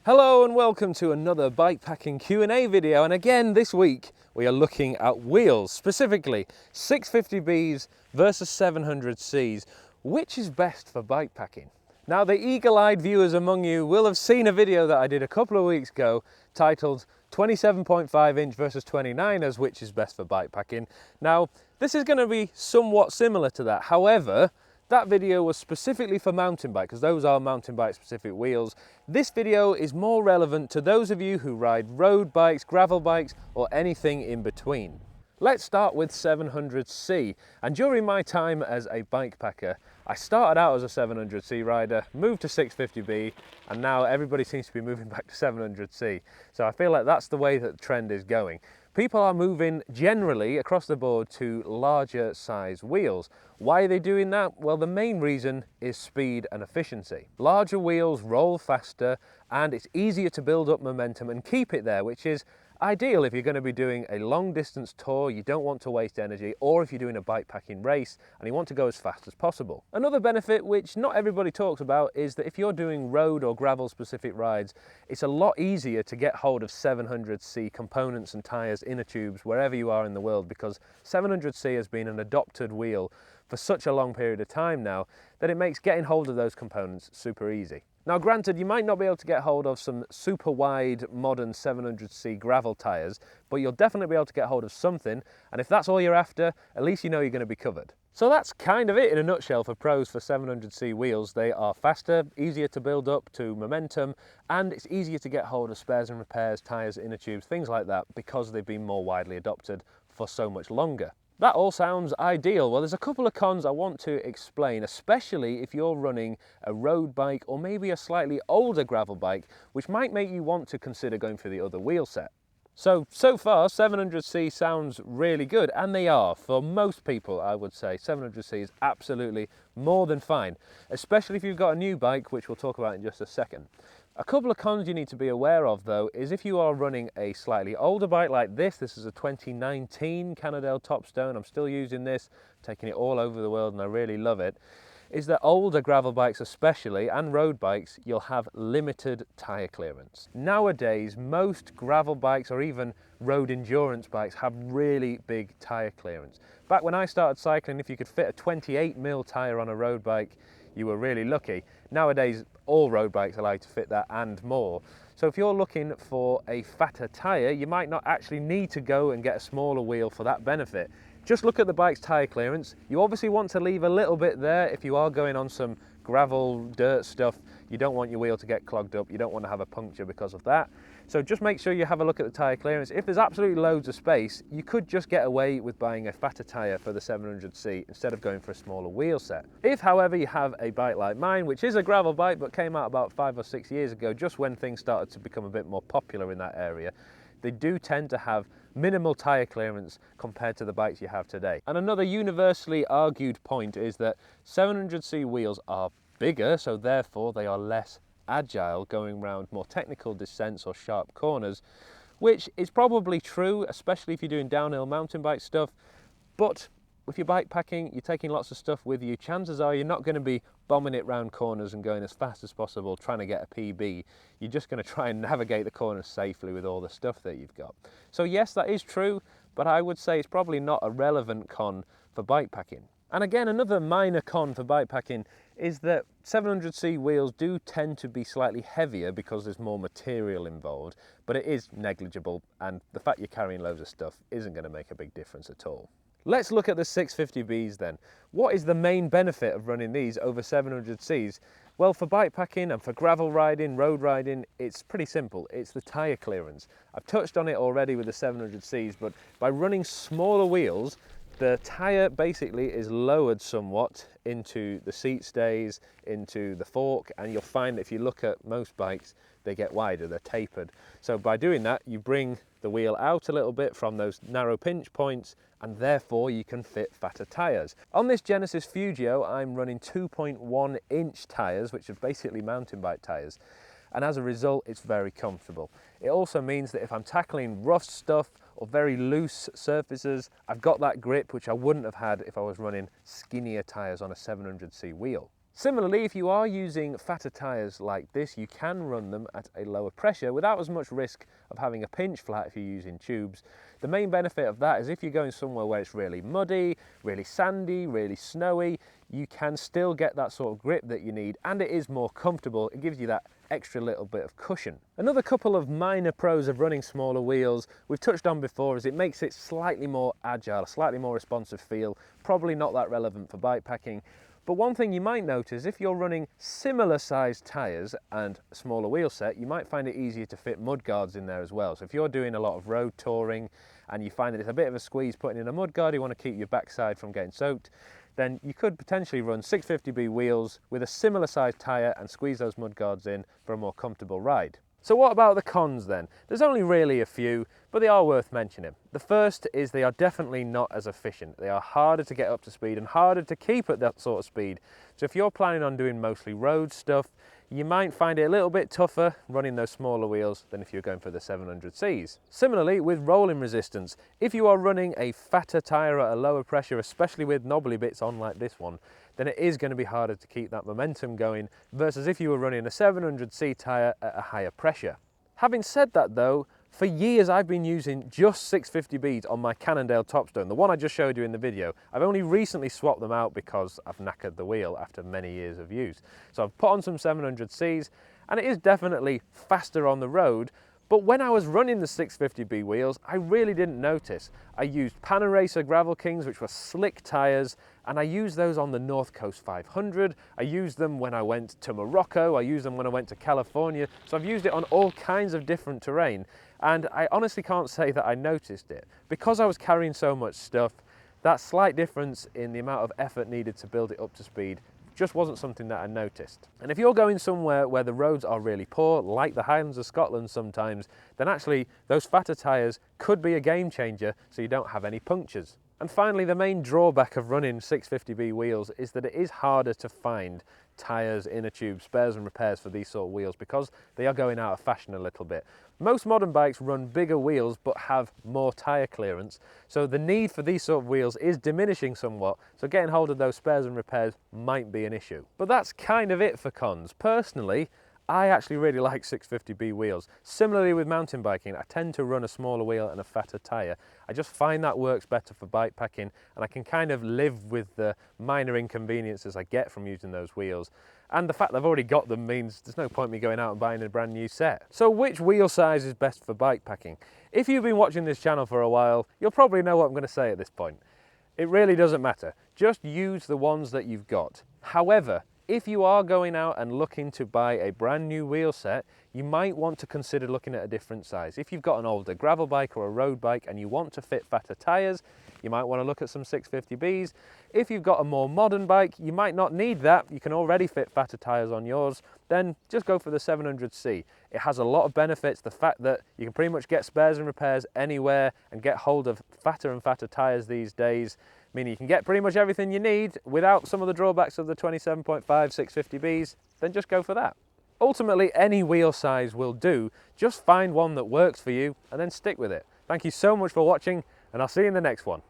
Hello and welcome to another bikepacking Q&A video, and again this week we are looking at wheels, specifically 650Bs versus 700Cs. Which is best for bikepacking? Now, the eagle-eyed viewers among you will have seen a video that I did a couple of weeks ago titled 27.5 inch versus 29ers, which is best for bikepacking. Now, this is going to be somewhat similar to that. However, that video was specifically for mountain bike, because those are mountain bike specific wheels. This video is more relevant to those of you who ride road bikes, gravel bikes, or anything in between. Let's start with 700C. And during my time as a bikepacker, I started out as a 700C rider, moved to 650B, and now everybody seems to be moving back to 700C. So I feel like that's the way that the trend is going. People are moving generally across the board to larger size wheels. Why are they doing that? Well, the main reason is speed and efficiency. Larger wheels roll faster and it's easier to build up momentum and keep it there, which is ideal if you're going to be doing a long distance tour, you don't want to waste energy, or if you're doing a bikepacking race and you want to go as fast as possible. Another benefit which not everybody talks about is that if you're doing road or gravel specific rides, it's a lot easier to get hold of 700C components and tyres, inner tubes, wherever you are in the world, because 700C has been an adopted wheel for such a long period of time now that it makes getting hold of those components super easy. Now granted, you might not be able to get hold of some super wide modern 700C gravel tyres, but you'll definitely be able to get hold of something, and if that's all you're after, at least you know you're going to be covered. So that's kind of it in a nutshell for pros for 700C wheels. They are faster, easier to build up to momentum, and it's easier to get hold of spares and repairs, tyres, inner tubes, things like that, because they've been more widely adopted for so much longer. That all sounds ideal. Well, there's a couple of cons I want to explain, especially if you're running a road bike or maybe a slightly older gravel bike, which might make you want to consider going for the other wheel set. So far 700C sounds really good, and they are. For most people, I would say 700C is absolutely more than fine, especially if you've got a new bike, which we'll talk about in just a second. A couple of cons you need to be aware of though is if you are running a slightly older bike like this is a 2019 Cannondale Topstone, I'm still using this, taking it all over the world and I really love it, is that older gravel bikes especially, and road bikes, you'll have limited tyre clearance. Nowadays, most gravel bikes or even road endurance bikes have really big tyre clearance. Back when I started cycling, if you could fit a 28mm tyre on a road bike, you were really lucky. Nowadays, all road bikes allow you to fit that and more. So if you're looking for a fatter tyre, you might not actually need to go and get a smaller wheel for that benefit. Just look at the bike's tyre clearance. You obviously want to leave a little bit there if you are going on some gravel, dirt stuff. You don't want your wheel to get clogged up. You don't want to have a puncture because of that. So just make sure you have a look at the tyre clearance. If there's absolutely loads of space, you could just get away with buying a fatter tyre for the 700C instead of going for a smaller wheel set. If, however, you have a bike like mine, which is a gravel bike but came out about 5 or 6 years ago, just when things started to become a bit more popular in that area, they do tend to have minimal tyre clearance compared to the bikes you have today. And another universally argued point is that 700C wheels are bigger, so therefore they are less agile going around more technical descents or sharp corners, which is probably true, especially if you're doing downhill mountain bike stuff. But if you're bikepacking, you're taking lots of stuff with you, chances are you're not going to be bombing it round corners and going as fast as possible trying to get a PB. You're just going to try and navigate the corners safely with all the stuff that you've got. So yes, that is true, but I would say it's probably not a relevant con for bikepacking. And again, another minor con for bikepacking is that 700C wheels do tend to be slightly heavier because there's more material involved, but it is negligible, and the fact you're carrying loads of stuff isn't going to make a big difference at all. Let's look at the 650Bs then. What is the main benefit of running these over 700Cs? Well, for bikepacking and for gravel riding, road riding, it's pretty simple. It's the tyre clearance. I've touched on it already with the 700Cs, but by running smaller wheels, the tyre basically is lowered somewhat into the seat stays, into the fork, and you'll find that if you look at most bikes, they get wider, they're tapered. So by doing that, you bring the wheel out a little bit from those narrow pinch points, and therefore you can fit fatter tyres. On this Genesis Fugio, I'm running 2.1 inch tyres, which are basically mountain bike tyres. And as a result, it's very comfortable. It also means that if I'm tackling rough stuff or very loose surfaces, I've got that grip which I wouldn't have had if I was running skinnier tyres on a 700C wheel. Similarly, if you are using fatter tyres like this, you can run them at a lower pressure without as much risk of having a pinch flat if you're using tubes. The main benefit of that is if you're going somewhere where it's really muddy, really sandy, really snowy, you can still get that sort of grip that you need, and it is more comfortable. It gives you that extra little bit of cushion. Another couple of minor pros of running smaller wheels we've touched on before is it makes it slightly more agile, a slightly more responsive feel, probably not that relevant for bike packing. But one thing you might notice, if you're running similar sized tyres and a smaller wheel set, you might find it easier to fit mudguards in there as well. So if you're doing a lot of road touring and you find that it's a bit of a squeeze putting in a mudguard, you want to keep your backside from getting soaked, then you could potentially run 650B wheels with a similar sized tyre and squeeze those mudguards in for a more comfortable ride. So what about the cons then? There's only really a few, but they are worth mentioning. The first is they are definitely not as efficient. They are harder to get up to speed and harder to keep at that sort of speed. So if you're planning on doing mostly road stuff, you might find it a little bit tougher running those smaller wheels than if you're going for the 700Cs. Similarly, with rolling resistance, if you are running a fatter tyre at a lower pressure, especially with knobbly bits on like this one, then it is going to be harder to keep that momentum going versus if you were running a 700C tyre at a higher pressure. Having said that though, for years I've been using just 650Bs on my Cannondale Topstone, the one I just showed you in the video. I've only recently swapped them out because I've knackered the wheel after many years of use. So I've put on some 700Cs and it is definitely faster on the road, but when I was running the 650B wheels, I really didn't notice. I used Panaracer Gravel Kings, which were slick tyres, and I used those on the North Coast 500. I used them when I went to Morocco. I used them when I went to California. So I've used it on all kinds of different terrain. And I honestly can't say that I noticed it. Because I was carrying so much stuff, that slight difference in the amount of effort needed to build it up to speed just wasn't something that I noticed. And if you're going somewhere where the roads are really poor, like the Highlands of Scotland sometimes, then actually those fatter tyres could be a game changer so you don't have any punctures. And finally, the main drawback of running 650B wheels is that it is harder to find tyres, inner tube, spares and repairs for these sort of wheels because they are going out of fashion a little bit. Most modern bikes run bigger wheels but have more tyre clearance, so the need for these sort of wheels is diminishing somewhat, so getting hold of those spares and repairs might be an issue. But that's kind of it for cons. Personally, I actually really like 650B wheels. Similarly with mountain biking, I tend to run a smaller wheel and a fatter tyre. I just find that works better for bike packing and I can kind of live with the minor inconveniences I get from using those wheels. And the fact that I've already got them means there's no point me going out and buying a brand new set. So which wheel size is best for bike packing? If you've been watching this channel for a while, you'll probably know what I'm going to say at this point. It really doesn't matter. Just use the ones that you've got. However, if you are going out and looking to buy a brand new wheel set, you might want to consider looking at a different size. If you've got an older gravel bike or a road bike and you want to fit fatter tyres, you might want to look at some 650Bs. If you've got a more modern bike, you might not need that. You can already fit fatter tyres on yours. Then just go for the 700C. It has a lot of benefits. The fact that you can pretty much get spares and repairs anywhere and get hold of fatter and fatter tyres these days, meaning you can get pretty much everything you need without some of the drawbacks of the 27.5 650Bs, then just go for that. Ultimately, any wheel size will do. Just find one that works for you and then stick with it. Thank you so much for watching, and I'll see you in the next one.